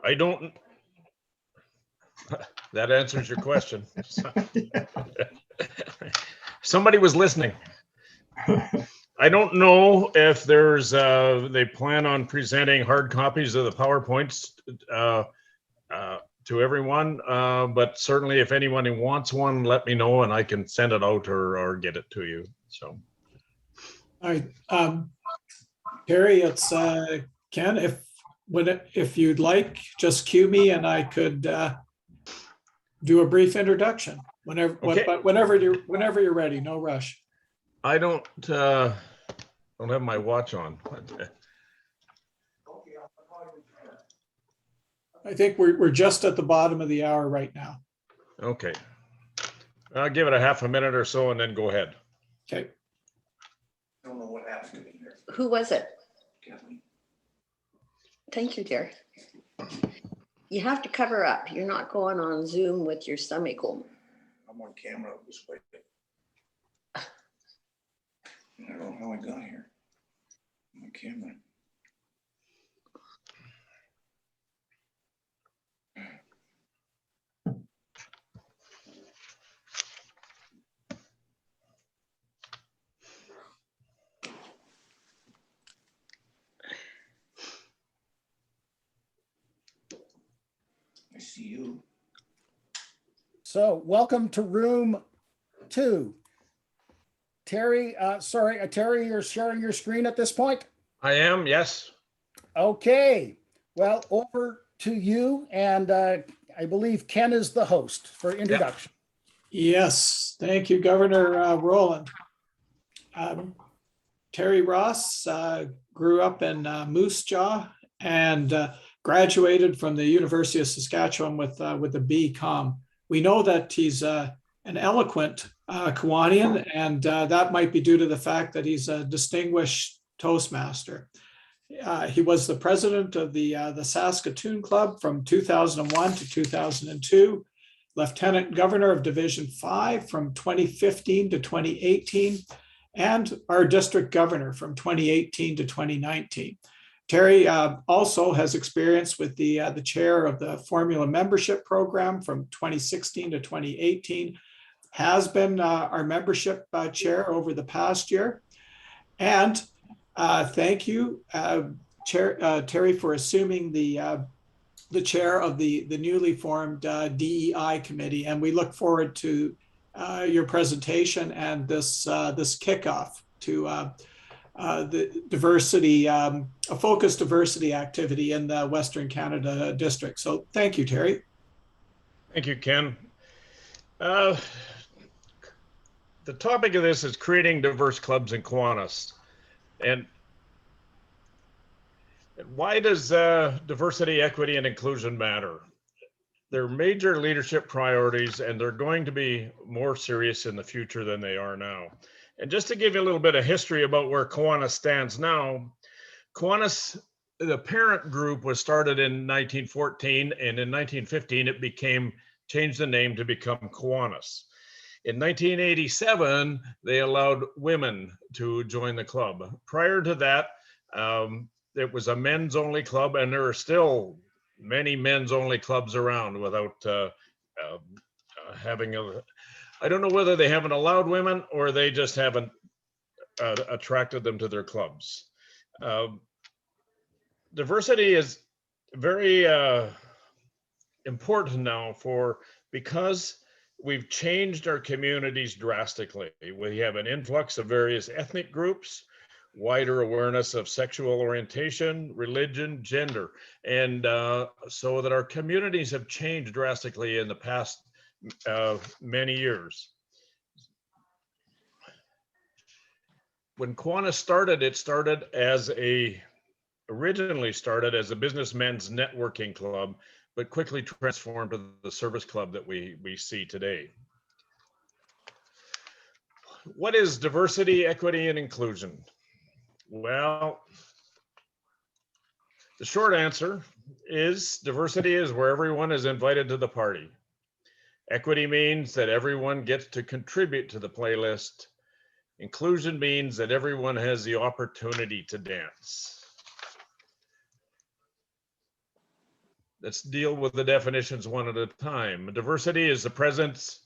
I don't, that answers your question. Somebody was listening. I don't know if there's, they plan on presenting hard copies of the PowerPoints to everyone, but certainly if anyone who wants one, let me know and I can send it out or get it to you. So. All right, Terry, it's Ken. If you'd like, just cue me and I could do a brief introduction whenever. Okay. But whenever you're ready, no rush. I don't have my watch on. I think we're just at the bottom of the hour right now. Okay. I'll give it a half a minute or so and then go ahead. Okay. I don't know what happened to me here. Who was it? Kathleen. Thank you, dear. You have to cover up. You're not going on Zoom with your stomach home. I'm on camera this way. I don't know how I got here. I'm on camera. I see you. So welcome to room 2. Terry, Terry, you're sharing your screen at this point? I am, yes. Okay, well, over to you. And I believe Ken is the host for introduction. Yes, thank you, Governor Rowland. Terry Ross grew up in Moose Jaw and graduated from the University of Saskatchewan with a BCom. We know that he's an eloquent Kiwanian, and that might be due to the fact that he's a distinguished Toastmaster. He was the president of the Saskatoon Club from 2001 to 2002, Lieutenant Governor of Division 5 from 2015 to 2018, and our district governor from 2018 to 2019. Terry also has experience with the chair of the Formula Membership Program from 2016 to 2018, has been our membership chair over the past year. And thank you, Terry, for assuming the chair of the newly formed DEI committee. And we look forward to your presentation and this kickoff to the diversity, a focused diversity activity in the Western Canada district. So thank you, Terry. Thank you, Ken. The topic of this is creating diverse clubs in Kiwanis. And why does diversity, equity, and inclusion matter? They're major leadership priorities, and they're going to be more serious in the future than they are now. And just to give you a little bit of history about where Kiwanis stands now, Kiwanis, the parent group, was started in 1914, and in 1915 it changed the name to become Kiwanis. In 1987, they allowed women to join the club. Prior to that, it was a men's only club, and there are still many men's only clubs around without having a, I don't know whether they haven't allowed women or they just haven't attracted them to their clubs. Diversity is very important now because we've changed our communities drastically. We have an influx of various ethnic groups, wider awareness of sexual orientation, religion, gender, and so that our communities have changed drastically in the past many years. When Kiwanis started, it originally started as a businessmen's networking club, but quickly transformed to the service club that we see today. What is diversity, equity, and inclusion? Well, the short answer is diversity is where everyone is invited to the party. Equity means that everyone gets to contribute to the playlist. Inclusion means that everyone has the opportunity to dance. let's deal with the definitions one at a time. Diversity is the presence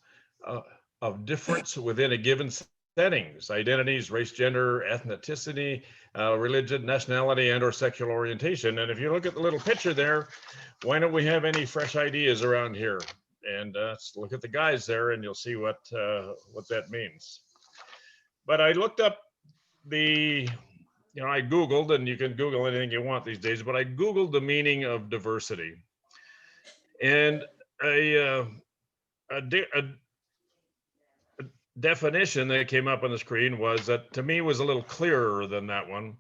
of difference within a given settings, identities, race, gender, ethnicity, religion, nationality, and or sexual orientation. And if you look at the little picture there, why don't we have any fresh ideas around here? And let's look at the guys there and you'll see what that means. But I looked up I Googled, and you can Google anything you want these days, but I Googled the meaning of diversity. And a definition that came up on the screen was that, to me, was a little clearer than that one.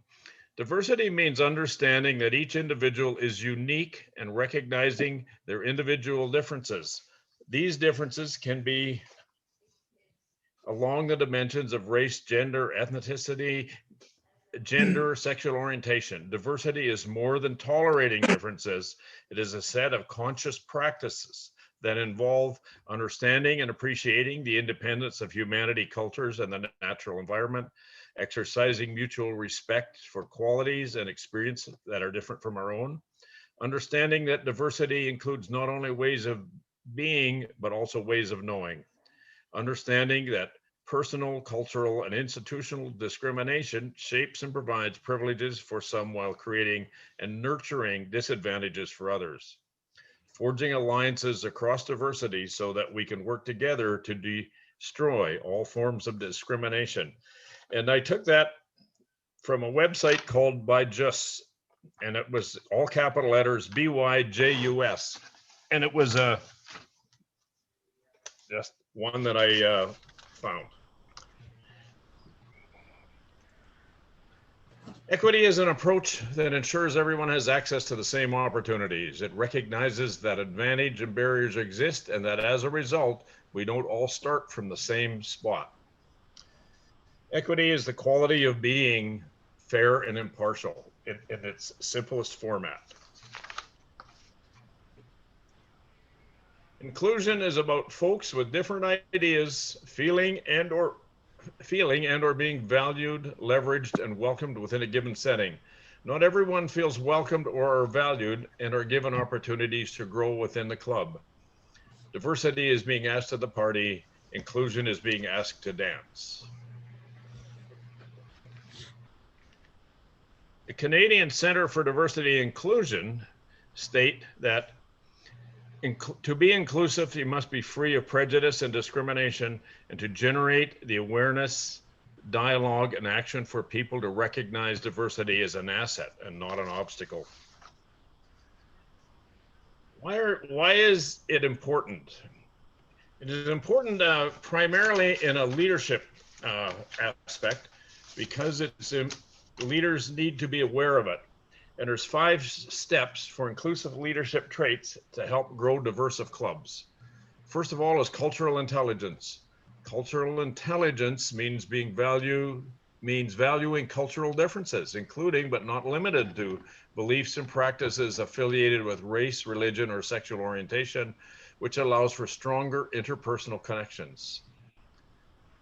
Diversity means understanding that each individual is unique and recognizing their individual differences. These differences can be along the dimensions of race, gender, ethnicity, gender, sexual orientation. Diversity is more than tolerating differences. It is a set of conscious practices that involve understanding and appreciating the independence of humanity, cultures, and the natural environment, exercising mutual respect for qualities and experience that are different from our own, understanding that diversity includes not only ways of being, but also ways of knowing, understanding that personal, cultural, and institutional discrimination shapes and provides privileges for some while creating and nurturing disadvantages for others. Forging alliances across diversity so that we can work together to destroy all forms of discrimination. And I took that from a website called Byjus, and it was all capital letters BYJUS. And it was just one that I found. Equity is an approach that ensures everyone has access to the same opportunities. It recognizes that advantage and barriers exist, and that as a result, we don't all start from the same spot. Equity is the quality of being fair and impartial in its simplest format. Inclusion is about folks with different ideas, feeling and or being valued, leveraged, and welcomed within a given setting. Not everyone feels welcomed or are valued and are given opportunities to grow within the club. Diversity is being asked to the party. Inclusion is being asked to dance. The Canadian Centre for Diversity and Inclusion state that to be inclusive, you must be free of prejudice and discrimination, and to generate the awareness, dialogue, and action for people to recognize diversity as an asset and not an obstacle. Why is it important? It is important primarily in a leadership aspect, because leaders need to be aware of it. And there's 5 steps for inclusive leadership traits to help grow diverse clubs. First of all is cultural intelligence. Cultural intelligence means valuing cultural differences, including but not limited to beliefs and practices affiliated with race, religion, or sexual orientation, which allows for stronger interpersonal connections.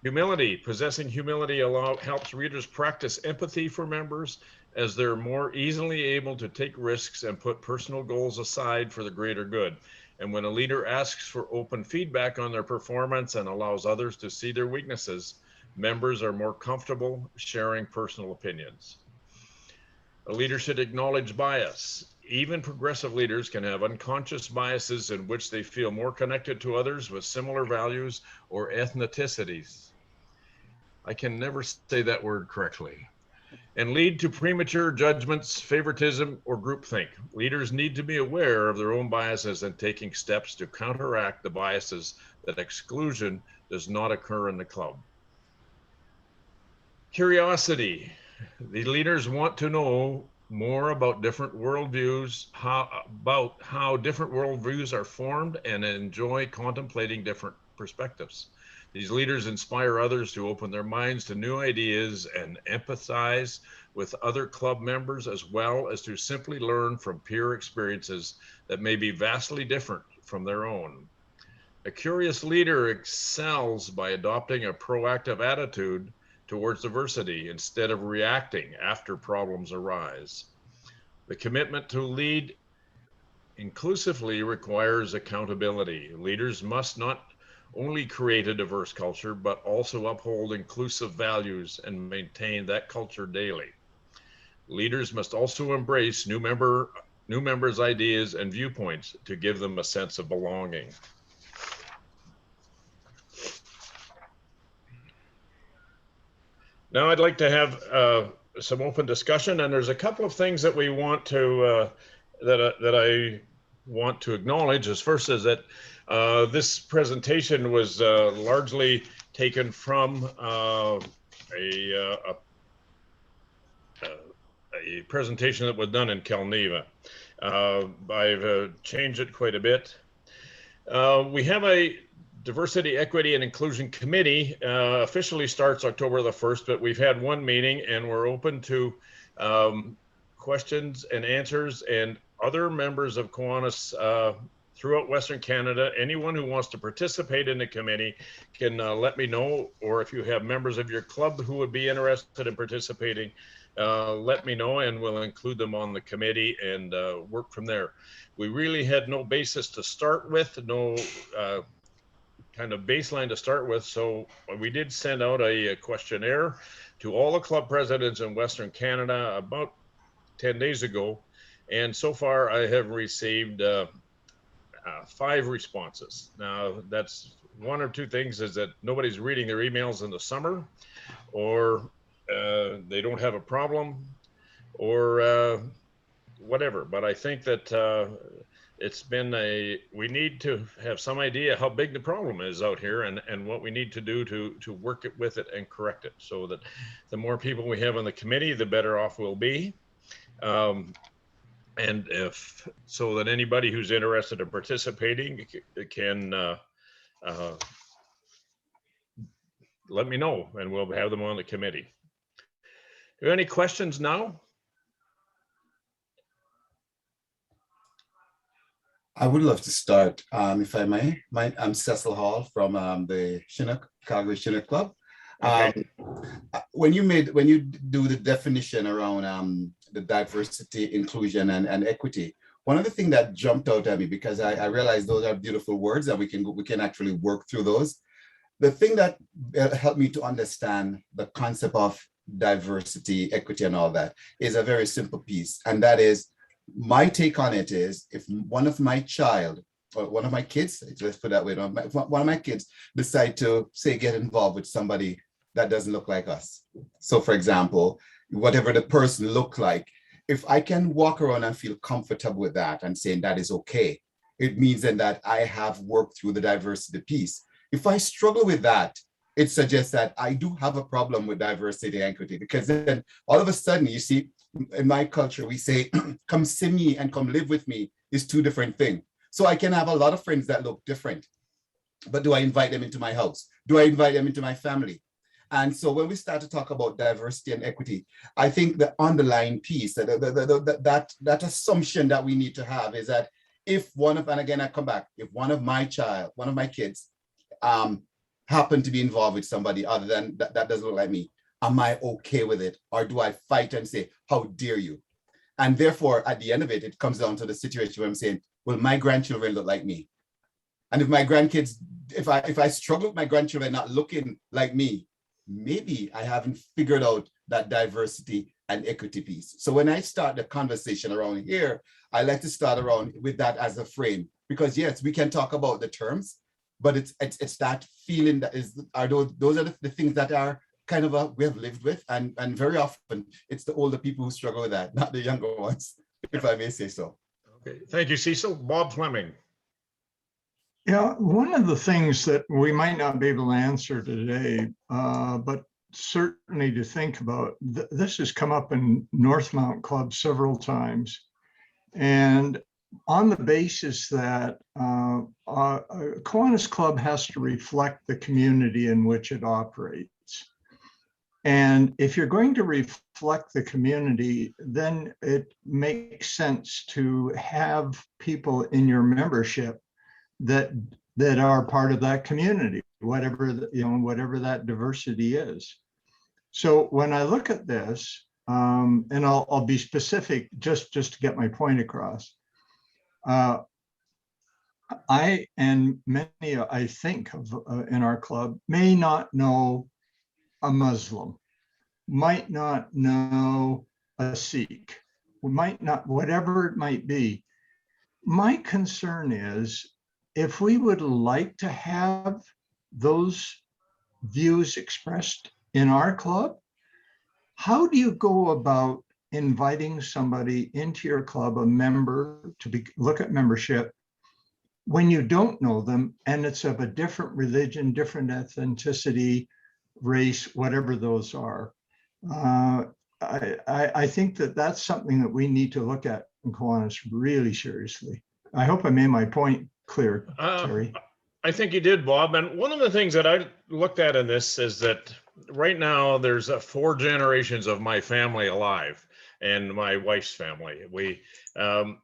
Humility. Possessing humility helps readers practice empathy for members, as they're more easily able to take risks and put personal goals aside for the greater good. And when a leader asks for open feedback on their performance and allows others to see their weaknesses, members are more comfortable sharing personal opinions. A leader should acknowledge bias. Even progressive leaders can have unconscious biases in which they feel more connected to others with similar values or ethnicities. I can never say that word correctly. And lead to premature judgments, favoritism, or groupthink. Leaders need to be aware of their own biases and taking steps to counteract the biases that exclusion does not occur in the club. Curiosity. The leaders want to know more about different worldviews, how different worldviews are formed, and enjoy contemplating different perspectives. These leaders inspire others to open their minds to new ideas and empathize with other club members, as well as to simply learn from peer experiences that may be vastly different from their own. A curious leader excels by adopting a proactive attitude towards diversity instead of reacting after problems arise. The commitment to lead inclusively requires accountability. Leaders must not only create a diverse culture, but also uphold inclusive values and maintain that culture daily. Leaders must also embrace new members' ideas and viewpoints to give them a sense of belonging. Now I'd like to have some open discussion, and there's a couple of things that we want to that I want to acknowledge. As first is that this presentation was largely taken from a presentation that was done in Kelneva. I've changed it quite a bit. We have a Diversity, Equity, and Inclusion Committee. Officially starts October the 1st, but we've had one meeting and we're open to questions and answers, and other members of Kiwanis throughout Western Canada. Anyone who wants to participate in the committee can let me know, or if you have members of your club who would be interested in participating, let me know and we'll include them on the committee and work from there. We really had no basis to start with, no kind of baseline to start with. So we did send out a questionnaire to all the club presidents in Western Canada about 10 days ago. And so far I have received 5 responses. Now that's one or two things, is that nobody's reading their emails in the summer, or they don't have a problem, or whatever. But I think that it's been we need to have some idea how big the problem is out here, and what we need to do to work with it and correct it, so that the more people we have on the committee, the better off we'll be. And so that anybody who's interested in participating can let me know, and we'll have them on the committee. Do you have any questions now? I would love to start, if I may. I'm Cecil Hall from the Calgary Chinook Club. Okay. When you do the definition around the diversity, inclusion, and equity, one of the things that jumped out at me, because I realized those are beautiful words and we can actually work through those. The thing that helped me to understand the concept of diversity, equity, and all that is a very simple piece, and that is, my take on it is, if one of my child or one of my kids, let's put it that way, one of my kids decide to, say, get involved with somebody that doesn't look like us. So for example, whatever the person look like, if I can walk around and feel comfortable with that and saying that is okay, it means then that I have worked through the diversity piece. If I struggle with that, it suggests that I do have a problem with diversity and equity, because then all of a sudden, you see, in my culture, we say, come see me and come live with me is two different things. So I can have a lot of friends that look different, but do I invite them into my house? Do I invite them into my family? And so when we start to talk about diversity and equity, I think the underlying piece, that assumption that we need to have is that if one of, and again, I come back, if one of my kids happen to be involved with somebody other than that doesn't look like me, am I okay with it? Or do I fight and say, how dare you? And therefore, at the end of it, it comes down to the situation where I'm saying, well, my grandchildren look like me. And if my grandkids, if I struggle with my grandchildren not looking like me, maybe I haven't figured out that diversity and equity piece. So when I start the conversation around here, I like to start around with that as a frame, because yes, we can talk about the terms, but it's that feeling that is, those are the things that are kind of we have lived with, and very often it's the older people who struggle with that, not the younger ones, if I may say so. Okay, thank you, Cecil. Bob Fleming. Yeah, one of the things that we might not be able to answer today, but certainly to think about, this has come up in Northmount Club several times. And on the basis that a Kiwanis Club has to reflect the community in which it operates. And if you're going to reflect the community, then it makes sense to have people in your membership that are part of that community, whatever that diversity is. So when I look at this, and I'll be specific just to get my point across. I and many, I think, of in our club may not know a Muslim, might not know a Sikh, might not, whatever it might be. My concern is if we would like to have those views expressed in our club, how do you go about inviting somebody into your club, a member, to look at membership, when you don't know them and it's of a different religion, different ethnicity, race, whatever those are? I think that that's something that we need to look at in Kiwanis really seriously. I hope I made my point clear, Terry. I think you did, Bob. And one of the things that I looked at in this is that right now there's 4 generations of my family alive, and my wife's family.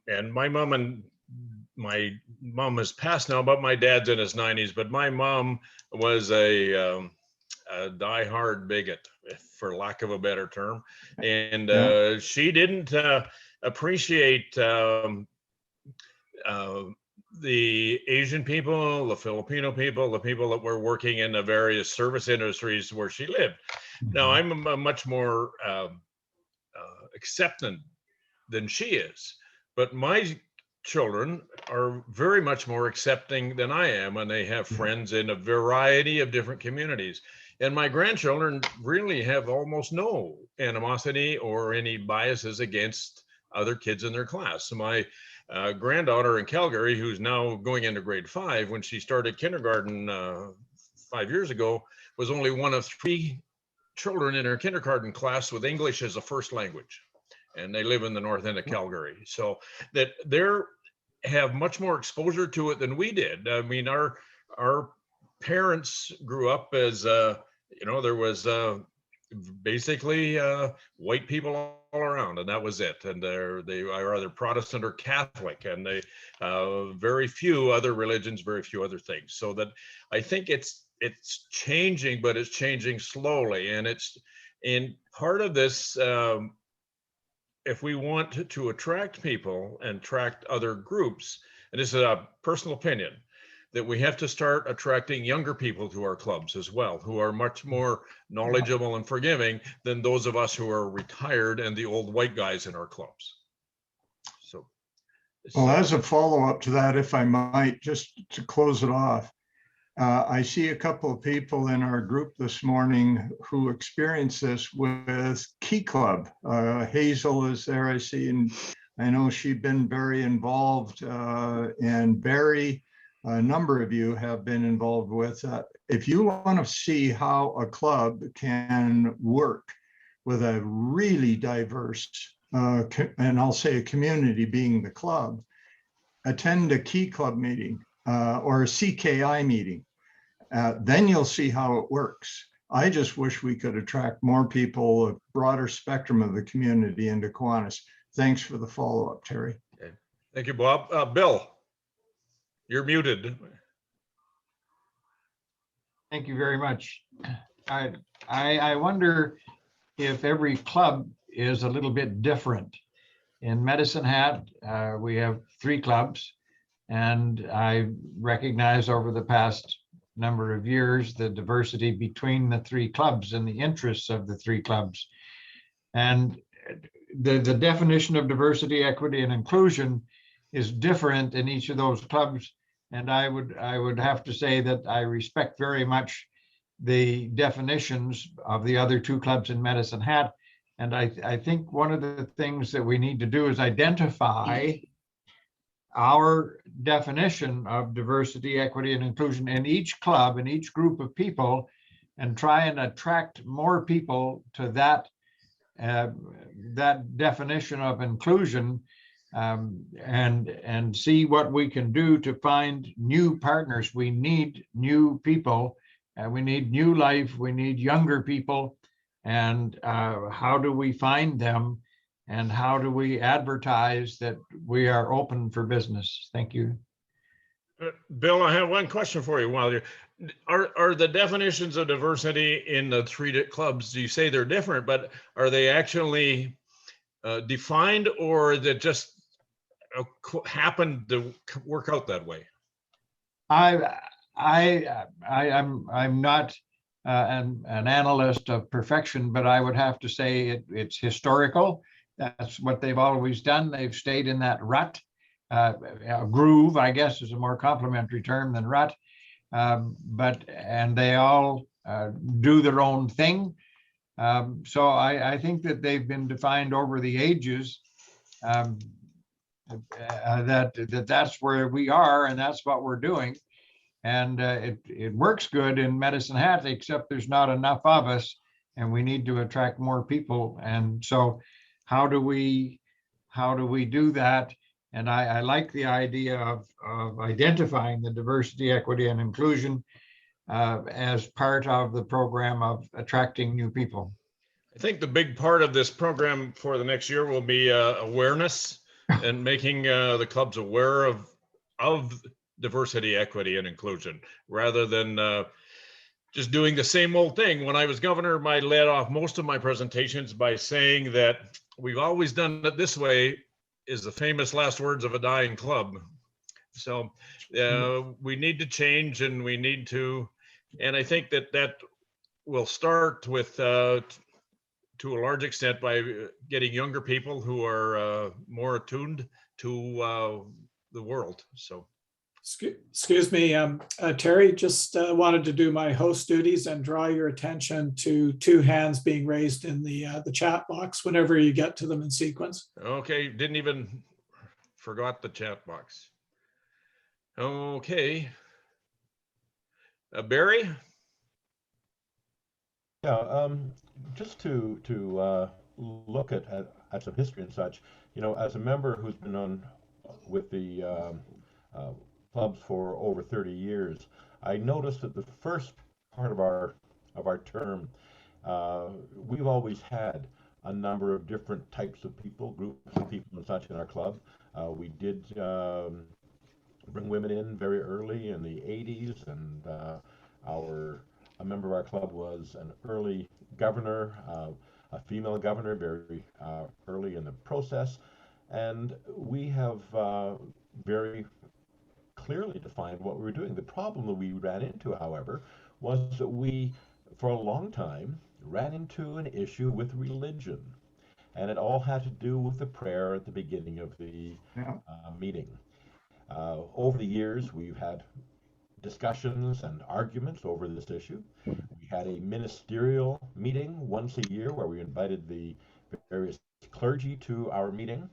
And my mom has passed now, but my dad's in his 90s. But my mom was a diehard bigot, for lack of a better term, and she didn't appreciate the Asian people, the Filipino people, the people that were working in the various service industries where she lived. Now, I'm a much more acceptant than she is, but my children are very much more accepting than I am, and they have friends in a variety of different communities. And my grandchildren really have almost no animosity or any biases against other kids in their class. So my granddaughter in Calgary, who's now going into grade 5, when she started kindergarten 5 years ago, was only one of 3 children in her kindergarten class with English as a first language. And they live in the north end of Calgary. So that they're have much more exposure to it than we did. I mean, our parents grew up as, there was basically white people all around, and that was it. And they are either Protestant or Catholic, and they very few other religions, very few other things. So that I think it's changing, but it's changing slowly. And it's in part of this, if we want to attract people and attract other groups, and this is a personal opinion, that we have to start attracting younger people to our clubs as well, who are much more knowledgeable and forgiving than those of us who are retired and the old white guys in our clubs. So, well, as a follow-up to that, if I might, just to close it off, I see a couple of people in our group this morning who experienced this with Key Club. Hazel is there, I see, and I know she's been very involved, and Barry, a number of you have been involved with. If you want to see how a club can work with a really diverse, and I'll say a community being the club, attend a Key Club meeting or a CKI meeting. Then you'll see how it works. I just wish we could attract more people, a broader spectrum of the community into Kiwanis. Thanks for the follow-up, Terry. Okay. Thank you, Bob. Bill, you're muted. Thank you very much. I wonder if every club is a little bit different. In Medicine Hat, we have 3 clubs, and I recognize over the past number of years the diversity between the 3 clubs and the interests of the 3 clubs. And the definition of diversity, equity, and inclusion is different in each of those clubs. And I would have to say that I respect very much the definitions of the other 2 clubs in Medicine Hat. And I think one of the things that we need to do is identify our definition of diversity, equity, and inclusion in each club, in each group of people, and try and attract more people to that definition of inclusion, and see what we can do to find new partners. We need new people, we need new life, we need younger people, and how do we find them? And how do we advertise that we are open for business? Thank you. Bill, I have one question for you. While are the definitions of diversity in the 3 clubs, you say they're different, but are they actually defined, or is it just happened to work out that way? I'm not an analyst of perfection, but I would have to say it's historical. That's what they've always done. They've stayed in that rut. Groove, I guess, is a more complimentary term than rut. And they all do their own thing. So I think that they've been defined over the ages. That's where we are, and that's what we're doing. And it works good in Medicine Hat, except there's not enough of us, and we need to attract more people. And so, how do we do that? And I like the idea of identifying the diversity, equity, and inclusion as part of the program of attracting new people. I think the big part of this program for the next year will be awareness and making the clubs aware of diversity, equity, and inclusion, rather than just doing the same old thing. When I was governor, I led off most of my presentations by saying that we've always done it this way, is the famous last words of a dying club. So we need to change, and we need to, and I think that will start with, to a large extent, by getting younger people who are more attuned to the world. So. Excuse me, Terry, just wanted to do my host duties and draw your attention to two hands being raised in the chat box whenever you get to them in sequence. Okay, didn't even forgot the chat box. Okay. Barry? Yeah, just to look at some history and such, as a member who's been on with the clubs for over 30 years, I noticed that the first part of our term, we've always had a number of different types of people, groups of people and such in our club. We did bring women in very early in the 80s, and a member of our club was an early governor, a female governor, very early in the process, and we have very clearly defined what we were doing. The problem that we ran into, however, was that we, for a long time, ran into an issue with religion, and it all had to do with the prayer at the beginning of the meeting. Over the years, we've had discussions and arguments over this issue. We had a ministerial meeting once a year where we invited the various clergy to our meeting.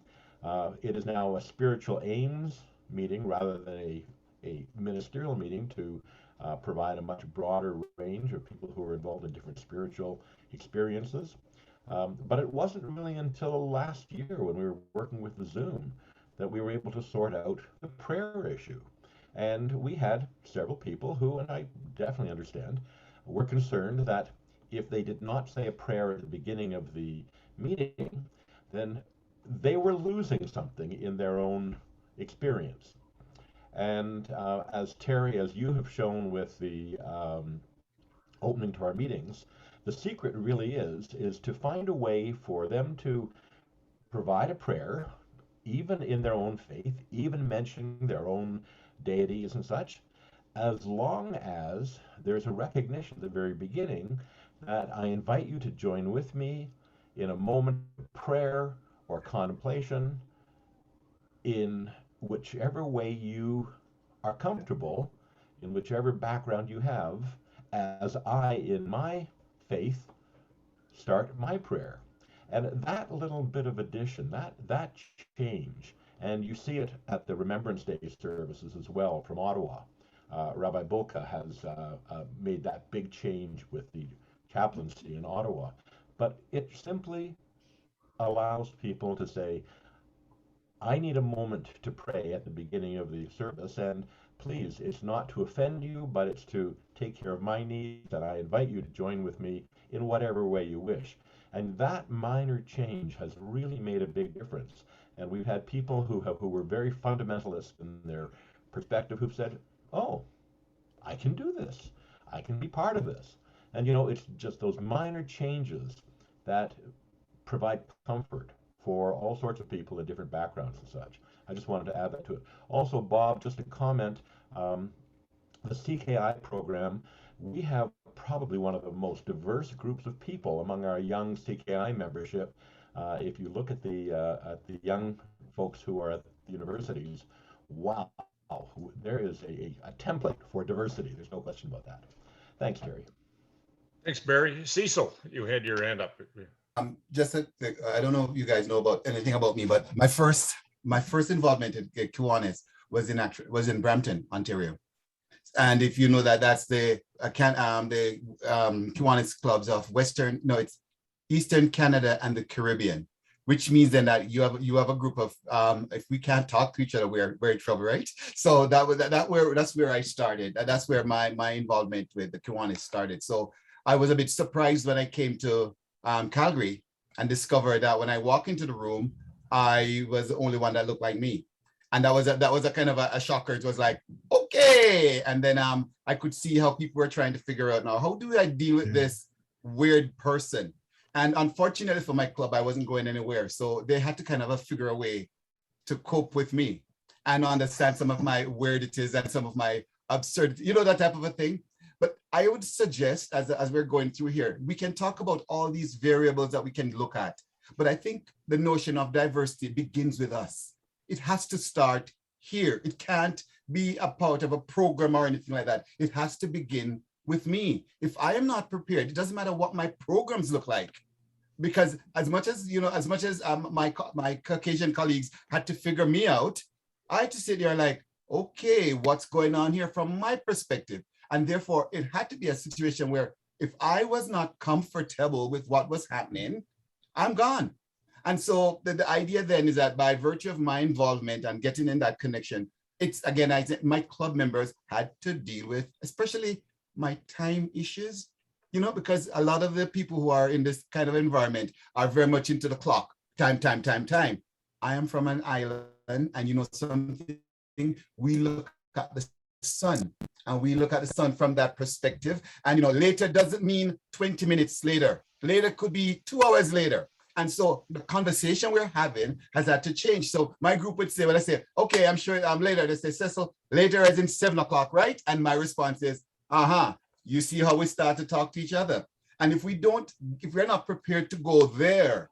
It is now a spiritual aims meeting rather than a ministerial meeting to provide a much broader range of people who are involved in different spiritual experiences. But it wasn't really until last year, when we were working with the Zoom, that we were able to sort out the prayer issue. And we had several people who, and I definitely understand, were concerned that if they did not say a prayer at the beginning of the meeting, then they were losing something in their own experience. And as Terry, as you have shown with the opening to our meetings, the secret really is to find a way for them to provide a prayer, even in their own faith, even mentioning their own deities and such, as long as there's a recognition at the very beginning that I invite you to join with me in a moment of prayer or contemplation in whichever way you are comfortable, in whichever background you have, as I, in my faith, start my prayer. And that little bit of addition, that change, and you see it at the Remembrance Day services as well from Ottawa. Rabbi Bulka has made that big change with the chaplaincy in Ottawa. But it simply allows people to say, I need a moment to pray at the beginning of the service, and please, it's not to offend you, but it's to take care of my needs, and I invite you to join with me in whatever way you wish. And that minor change has really made a big difference. And we've had people who were very fundamentalist in their perspective who've said, oh, I can do this. I can be part of this. And it's just those minor changes that provide comfort for all sorts of people in different backgrounds and such. I just wanted to add that to it. Also, Bob, just a comment, the CKI program, we have probably one of the most diverse groups of people among our young CKI membership. If you look at the young folks who are at the universities, wow, there is a template for diversity. There's no question about that. Thanks, Terry. Thanks, Barry. Cecil, you had your hand up. Just I don't know if you guys know about anything about me, but my first involvement in Kiwanis was in Brampton, Ontario. And if you know that, that's the Kiwanis clubs of it's Eastern Canada and the Caribbean, which means then that you have a group of if we can't talk to each other, we're in trouble, right? So that's where I started. That's where my involvement with the Kiwanis started. So I was a bit surprised when I came to Calgary and discovered that when I walk into the room, I was the only one that looked like me. And that was a kind of a shocker. It was like, okay. And then I could see how people were trying to figure out, now, how do I deal with this weird person? And unfortunately for my club, I wasn't going anywhere. So they had to kind of figure a way to cope with me and understand some of my weirdities and some of my absurdity, that type of a thing. But I would suggest, as we're going through here, we can talk about all these variables that we can look at. But I think the notion of diversity begins with us. It has to start here. It can't be a part of a program or anything like that. It has to begin with me. If I am not prepared, it doesn't matter what my programs look like. Because as much as my Caucasian colleagues had to figure me out, I had to sit there like, okay, what's going on here from my perspective? And therefore, it had to be a situation where if I was not comfortable with what was happening, I'm gone. And so the idea then is that by virtue of my involvement and getting in that connection, it's again, my club members had to deal with, especially my time issues, because a lot of the people who are in this kind of environment are very much into the clock, time. I am from an island, and something, we look at the sun, and we look at the sun from that perspective. And later doesn't mean 20 minutes later. Later could be 2 hours later. And so the conversation we're having has had to change. So my group would say, when I say, okay, I'm sure I'm later, they say, Cecil, later as in 7 o'clock, right? And my response is, you see how we start to talk to each other. And if we're not prepared to go there,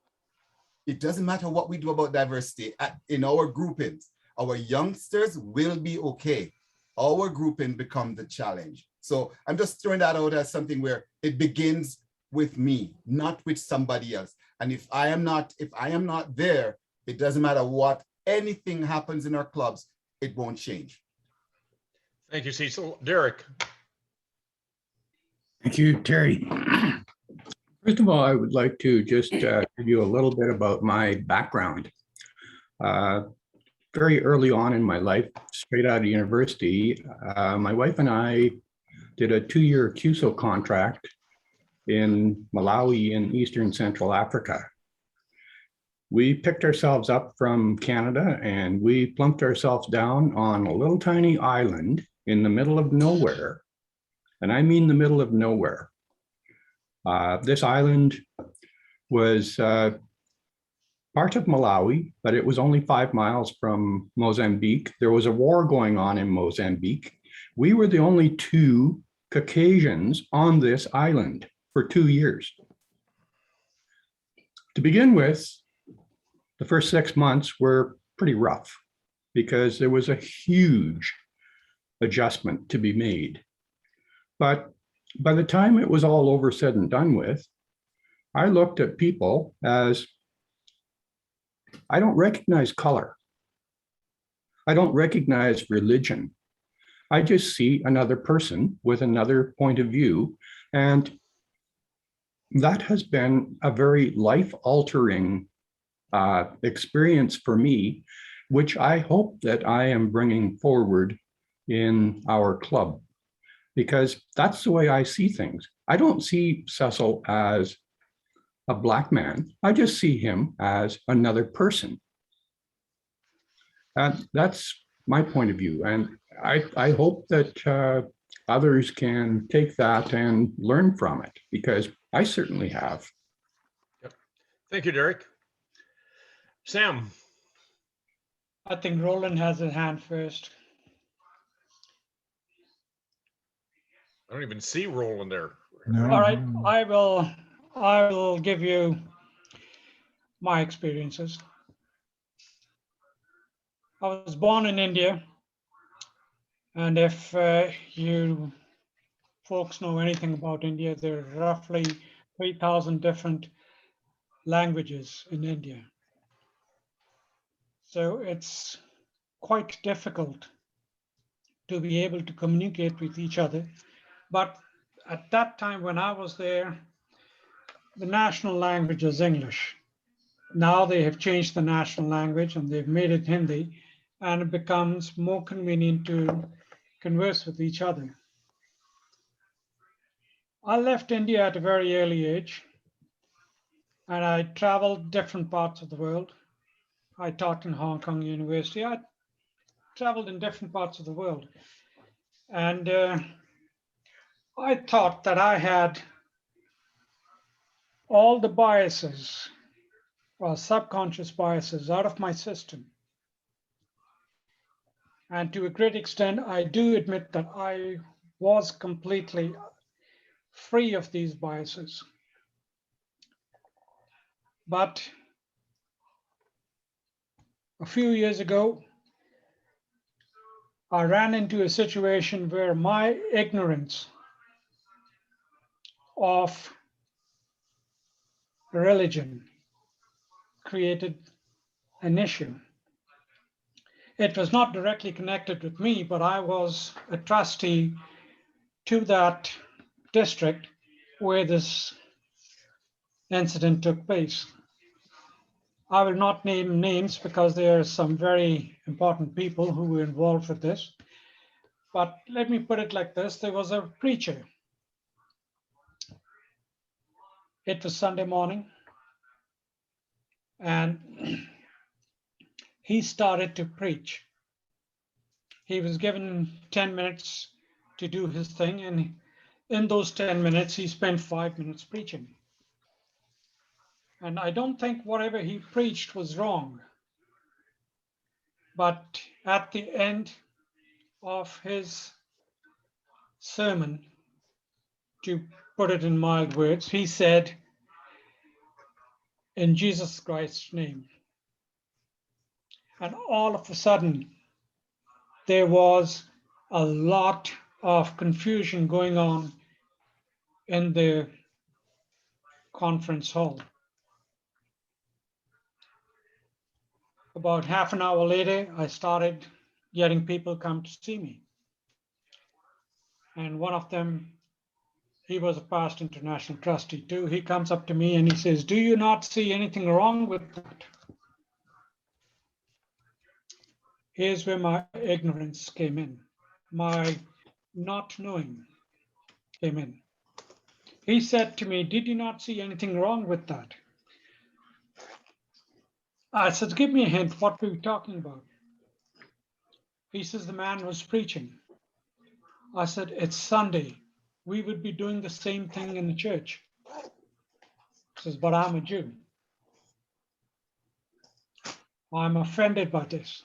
it doesn't matter what we do about diversity in our groupings. Our youngsters will be okay. Our grouping becomes the challenge. So I'm just throwing that out as something where it begins with me, not with somebody else. And if I am not there, it doesn't matter what anything happens in our clubs, it won't change. Thank you, Cecil. Derek. Thank you, Terry. First of all, I would like to just give you a little bit about my background. Very early on in my life, straight out of university, my wife and I did a 2-year CUSO contract in Malawi in Eastern Central Africa. We picked ourselves up from Canada and we plumped ourselves down on a little tiny island in the middle of nowhere. And I mean the middle of nowhere. This island was part of Malawi, but it was only 5 miles from Mozambique. There was a war going on in Mozambique. We were the only 2 Caucasians on this island for 2 years. To begin with, the first 6 months were pretty rough because there was a huge adjustment to be made. But by the time it was all over, said and done with, I looked at people as, I don't recognize color. I don't recognize religion. I just see another person with another point of view. And that has been a very life-altering experience for me, which I hope that I am bringing forward in our club, because that's the way I see things. I don't see Cecil as a Black man. I just see him as another person. And that's my point of view. And I hope that others can take that and learn from it, because I certainly have. Yep. Thank you, Derek. Sam. I think Roland has his hand first. I don't even see Roland there. No. All right, I will give you my experiences. I was born in India, and if you folks know anything about India, there are roughly 3,000 different languages in India. So it's quite difficult to be able to communicate with each other. But at that time when I was there, the national language is English. Now they have changed the national language and they've made it Hindi, and it becomes more convenient to converse with each other. I left India at a very early age and I traveled different parts of the world. I taught in Hong Kong University. I traveled in different parts of the world. And I thought that I had all the biases or subconscious biases out of my system. And to a great extent, I do admit that I was completely free of these biases. But a few years ago, I ran into a situation where my ignorance of religion created an issue. It was not directly connected with me, but I was a trustee to that district where this incident took place. I will not name names because there are some very important people who were involved with this. But let me put it like this. There was a preacher. It was Sunday morning. And he started to preach. He was given 10 minutes to do his thing. And in those 10 minutes, he spent 5 minutes preaching. And I don't think whatever he preached was wrong. But at the end of his sermon, to put it in mild words, he said, "In Jesus Christ's name." And all of a sudden, there was a lot of confusion going on in the conference hall. About half an hour later, I started getting people come to see me. And one of them, he was a past international trustee too. He comes up to me and he says, "Do you not see anything wrong with that?" Here's where my ignorance came in. My not knowing came in. He said to me, "Did you not see anything wrong with that?" I said, "Give me a hint, what were we talking about?" He says, "The man was preaching." I said, "It's Sunday. We would be doing the same thing in the church." He says, "But I'm a Jew. I'm offended by this."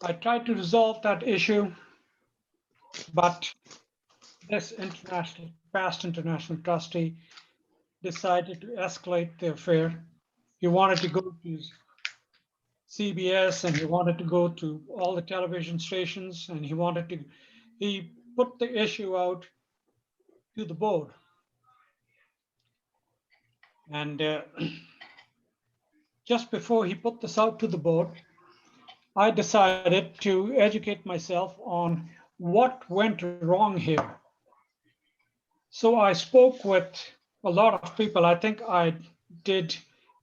I tried to resolve that issue, but this past international trustee decided to escalate the affair. He wanted to go to CBS and he wanted to go to all the television stations and he put the issue out to the board. And just before he put this out to the board, I decided to educate myself on what went wrong here. So I spoke with a lot of people. I think I did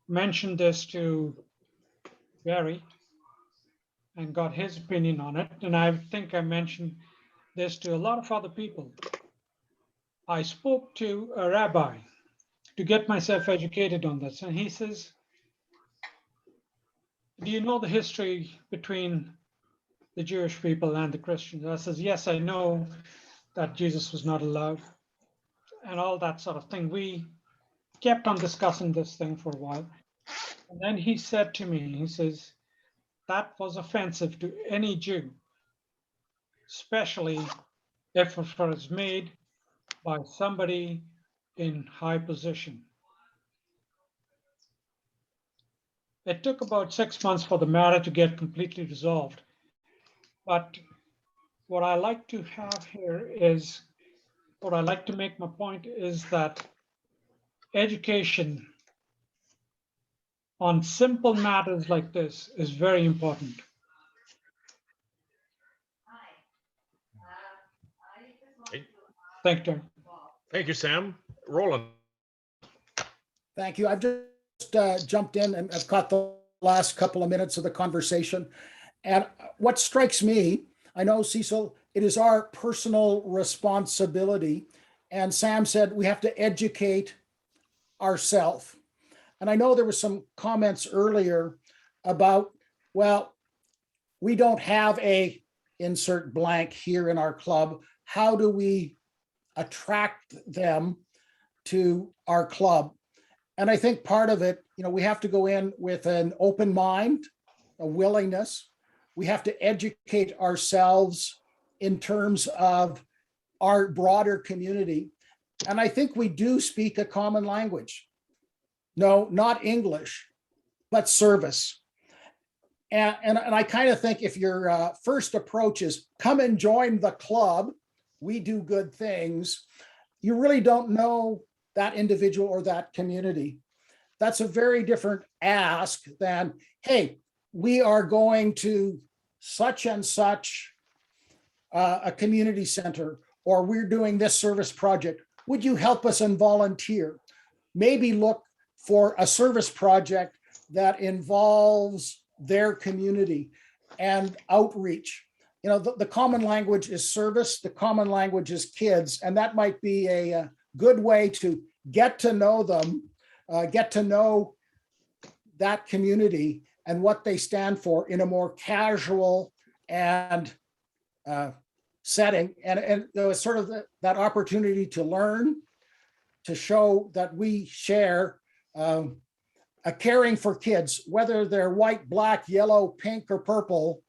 mention this to Barry and got his opinion on it. And I think I mentioned this to a lot of other people. I spoke to a rabbi to get myself educated on this. And he says, "Do you know the history between the Jewish people and the Christians?" I says, "Yes, I know that Jesus was not allowed," and all that sort of thing. We kept on discussing this thing for a while. And then he said to me, he says, that was offensive to any Jew, especially if it was made by somebody in high position. It took about 6 months for the matter to get completely resolved. But what I like to have here is, what I like to make my point is that education on simple matters like this is very important. Okay. Thank you. Thank you, Sam. Roland. Thank you. I've just jumped in and I've caught the last couple of minutes of the conversation. And what strikes me, I know, Cecil, it is our personal responsibility. And Sam said we have to educate ourselves. And I know there were some comments earlier about, well, we don't have a insert blank here in our club. How do we attract them to our club? And I think part of it, we have to go in with an open mind, a willingness. We have to educate ourselves in terms of our broader community. And I think we do speak a common language. No, not English, but service. And I kind of think if your first approach is come and join the club, we do good things, you really don't know that individual or that community. That's a very different ask than, hey, we are going to such and such a community center, or we're doing this service project. Would you help us and volunteer? Maybe look for a service project that involves their community and outreach. The common language is service, the common language is kids, and that might be a good way to get to know them, get to know that community and what they stand for in a more casual and setting. And there was sort of that opportunity to learn, to show that we share a caring for kids, whether they're white, black, yellow, pink, or purple.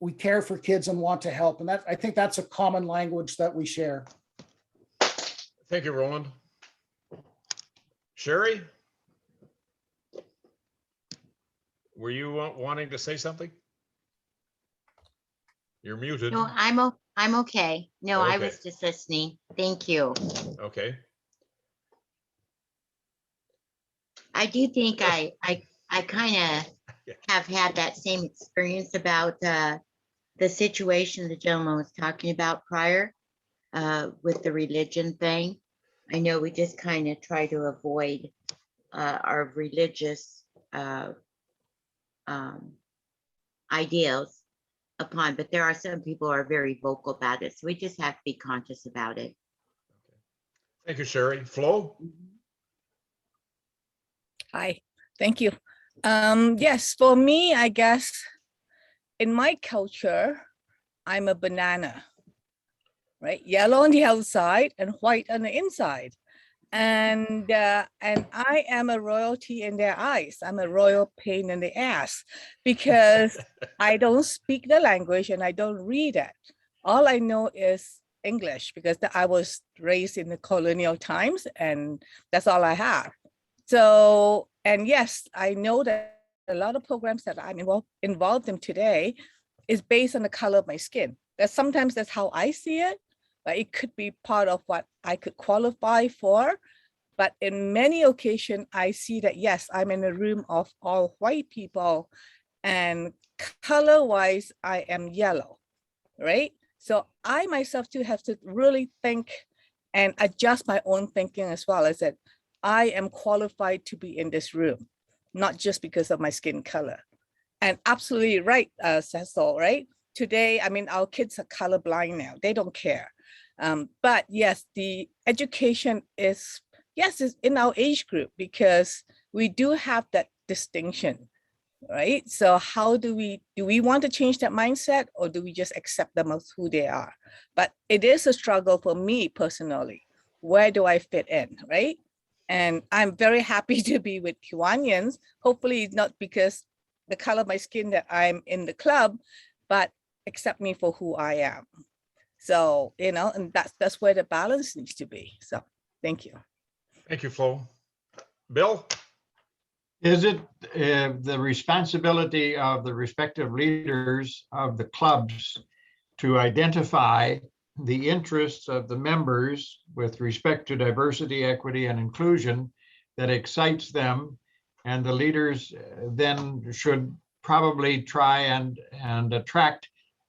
We care for kids and want to help, and that, I think that's a common language that we share. Thank you, Roland. Sherry? Were you wanting to say something? You're muted. No, I'm okay. No, I Okay. was just listening. Thank you. Okay. I do think I kind of have had that same experience about the situation the gentleman was talking about prior with the religion thing. I know we just kind of try to avoid our religious ideals upon, but there are some people who are very vocal about it. So we just have to be conscious about it. Thank you, Sherry. Flo? Hi, thank you. Yes, for me, I guess in my culture, I'm a banana, right? Yellow on the outside and white on the inside. And I am a royalty in their eyes. I'm a royal pain in the ass because I don't speak the language and I don't read it. All I know is English because I was raised in the colonial times and that's all I have. So, and yes, I know that a lot of programs that I'm involved in today is based on the color of my skin. Sometimes that's how I see it, but it could be part of what I could qualify for. But in many occasions, I see that, yes, I'm in a room of all white people and color-wise, I am yellow, right? So I myself too have to really think and adjust my own thinking as well. I said, I am qualified to be in this room, not just because of my skin color. And absolutely right, Cecil, right? Today, I mean, our kids are colorblind now. They don't care. But yes, the education is, yes, it's in our age group because we do have that distinction, right? So how do we want to change that mindset or do we just accept them as who they are? But it is a struggle for me personally. Where do I fit in, right? And I'm very happy to be with Kiwanians. Hopefully not because the color of my skin that I'm in the club, but accept me for who I am. So, you know, and that's where the balance needs to be. So thank you. Thank you, Flo. Bill? Is it the responsibility of the respective leaders of the clubs to identify the interests of the members with respect to diversity, equity, and inclusion that excites them? And the leaders then should probably try and attract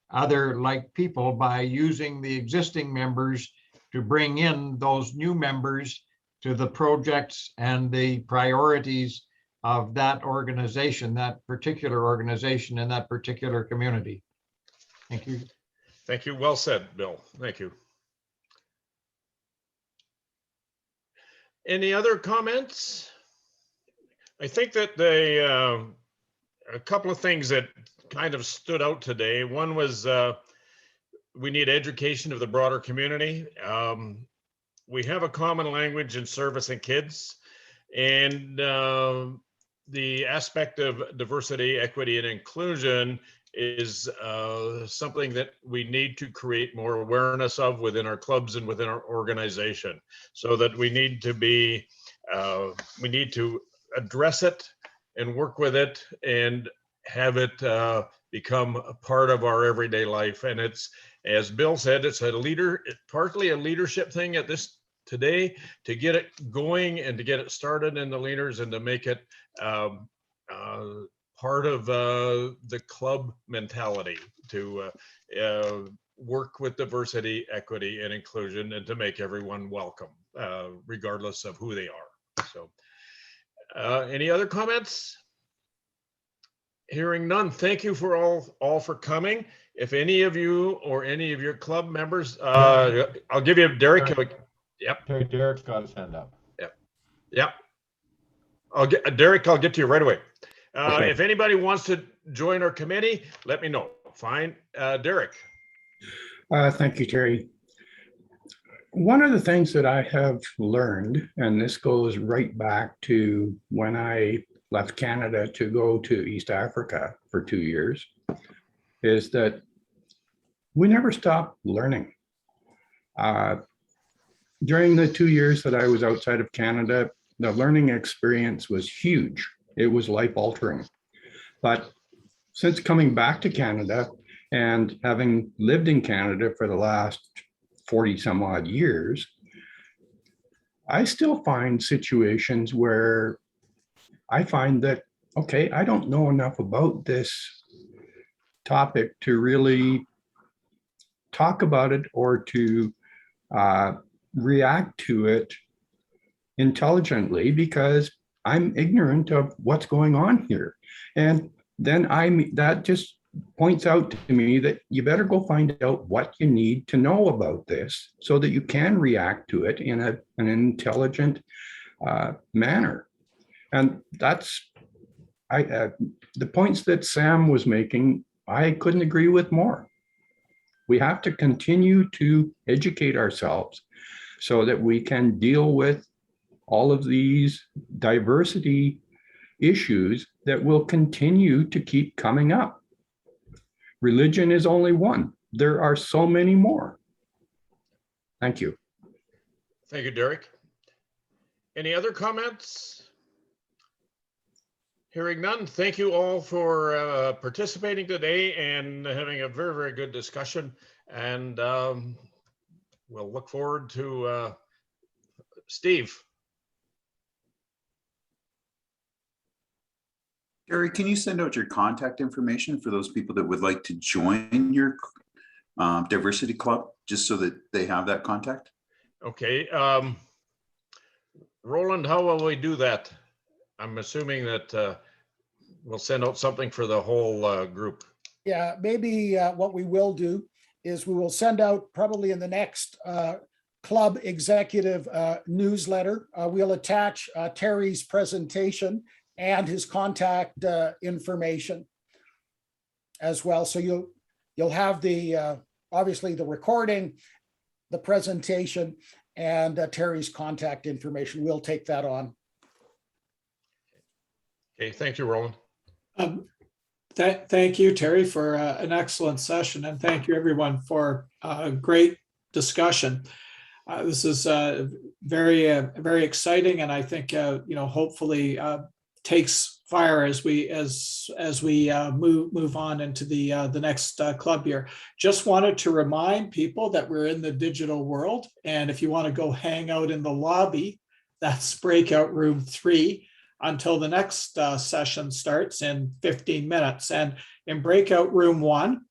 other like people by using the existing members to bring in those new members to the projects and the priorities of that organization, that particular organization in that particular community. Thank you. Thank you. Well said, Bill. Thank you. Any other comments? I think that a couple of things that kind of stood out today. One was we need education of the broader community. We have a common language in service and kids, and the aspect of diversity, equity, and inclusion is something that we need to create more awareness of within our clubs and within our organization, so that we need to address it and work with it and have it become a part of our everyday life. And it's, as Bill said, it's partly a leadership thing at this today, to get it going and to get it started in the leaders and to make it part of the club mentality to work with diversity, equity, and inclusion, and to make everyone welcome, regardless of who they are. So any other comments? Hearing none, thank you for all for coming. If any of you or any of your club members, I'll give you Derek. Yep. Terry, Derek's got his hand up. Yep. Derek, I'll get to you right away. Okay. If anybody wants to join our committee, let me know. Fine. Derek. Thank you, Terry. One of the things that I have learned, and this goes right back to when I left Canada to go to East Africa for 2 years, is that we never stop learning. During the 2 years that I was outside of Canada, the learning experience was huge. It was life altering. But since coming back to Canada and having lived in Canada for the last 40 some odd years, I still find situations where I find that, okay, I don't know enough about this topic to really talk about it or to react to it intelligently, because I'm ignorant of what's going on here. And then that just points out to me that you better go find out what you need to know about this so that you can react to it in an intelligent manner. And that's the points that Sam was making, I couldn't agree with more. We have to continue to educate ourselves so that we can deal with all of these diversity issues that will continue to keep coming up. Religion is only one. There are so many more. Thank you. Thank you, Derek. Any other comments? Hearing none, thank you all for participating today and having a very, very good discussion. And we'll look forward to Steve. Gary, can you send out your contact information for those people that would like to join your diversity club, just so that they have that contact? Okay. Roland, how will we do that? I'm assuming that we'll send out something for the whole group. Yeah, maybe what we will do is we will send out probably in the next club executive newsletter. We'll attach Terry's presentation and his contact information as well. So you'll have the obviously the recording, the presentation, and Terry's contact information. We'll take that on. Okay, thank you, Roland. Thank you, Terry, for an excellent session, and thank you everyone for a great discussion. This is very exciting, and I think hopefully takes fire as we move on into the next club year. Just wanted to remind people that we're in the digital world, and if you want to go hang out in the lobby, that's breakout room 3 until the next session starts in 15 minutes. And in breakout room 1,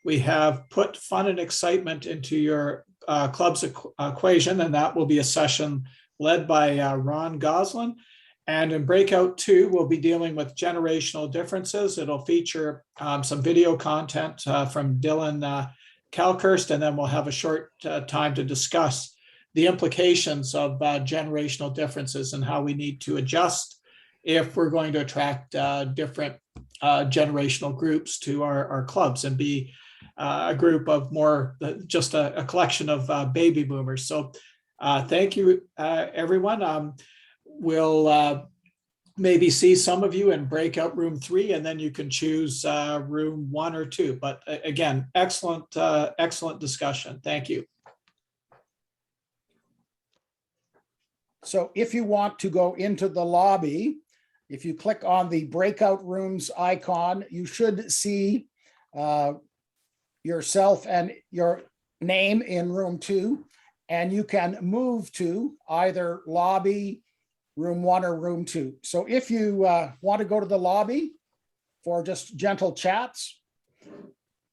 we have put fun and excitement into your club's equation, and that will be a session led by Ron Goslin. And in breakout 2, we'll be dealing with generational differences. It'll feature some video content from Dylan Kalkhurst, and then we'll have a short time to discuss the implications of generational differences and how we need to adjust if we're going to attract different generational groups to our clubs and be a group of more just a collection of baby boomers. So thank you, everyone. We'll maybe see some of you in breakout room 3, and then you can choose room 1 or 2. But again, excellent discussion. Thank you. So if you want to go into the lobby, if you click on the breakout rooms icon, you should see yourself and your name in room 2, and you can move to either lobby, room 1 or room 2. So if you want to go to the lobby for just gentle chats,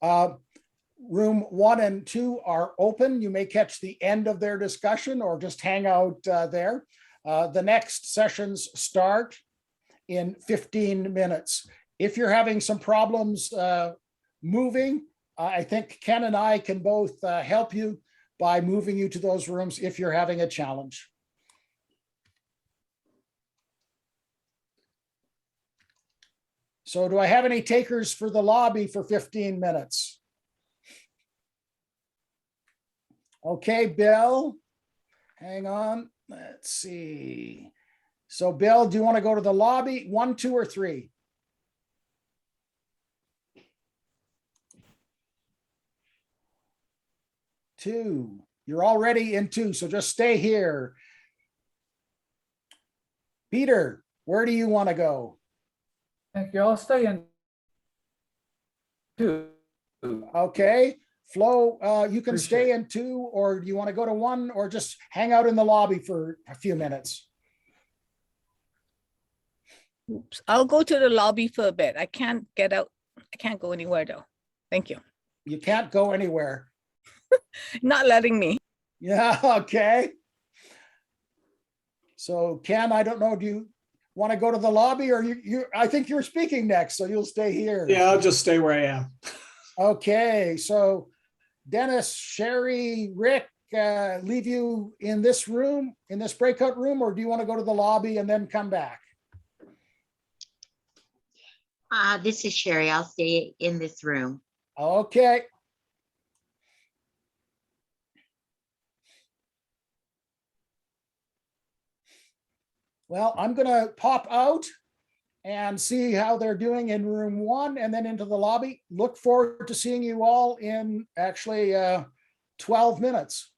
room 1 and 2 are open. You may catch the end of their discussion or just hang out there. The next sessions start in 15 minutes. If you're having some problems moving, I think Ken and I can both help you by moving you to those rooms if you're having a challenge. So do I have any takers for the lobby for 15 minutes? Okay, Bill, hang on. Let's see. So Bill, do you want to go to the lobby? 1, 2, or 3? Two. You're already in 2, so just stay here. Peter, where do you want to go? Thank you. I'll stay in 2. Okay. Flo, you can stay in 2, or do you want to go to 1, or just hang out in the lobby for a few minutes? Oops. I'll go to the lobby for a bit. I can't get out. I can't go anywhere though. Thank you. You can't go anywhere. Not letting me. Yeah, okay. So Ken, I don't know, do you want to go to the lobby, or you I think you're speaking next, so you'll stay here. Yeah, I'll just stay where I am. Okay, so Dennis, Sherry, Rick, leave you in this room, in this breakout room, or do you want to go to the lobby and then come back? This is Sherry. I'll stay in this room. Okay. Well, I'm going to pop out and see how they're doing in room 1 and then into the lobby. Look forward to seeing you all in actually 12 minutes.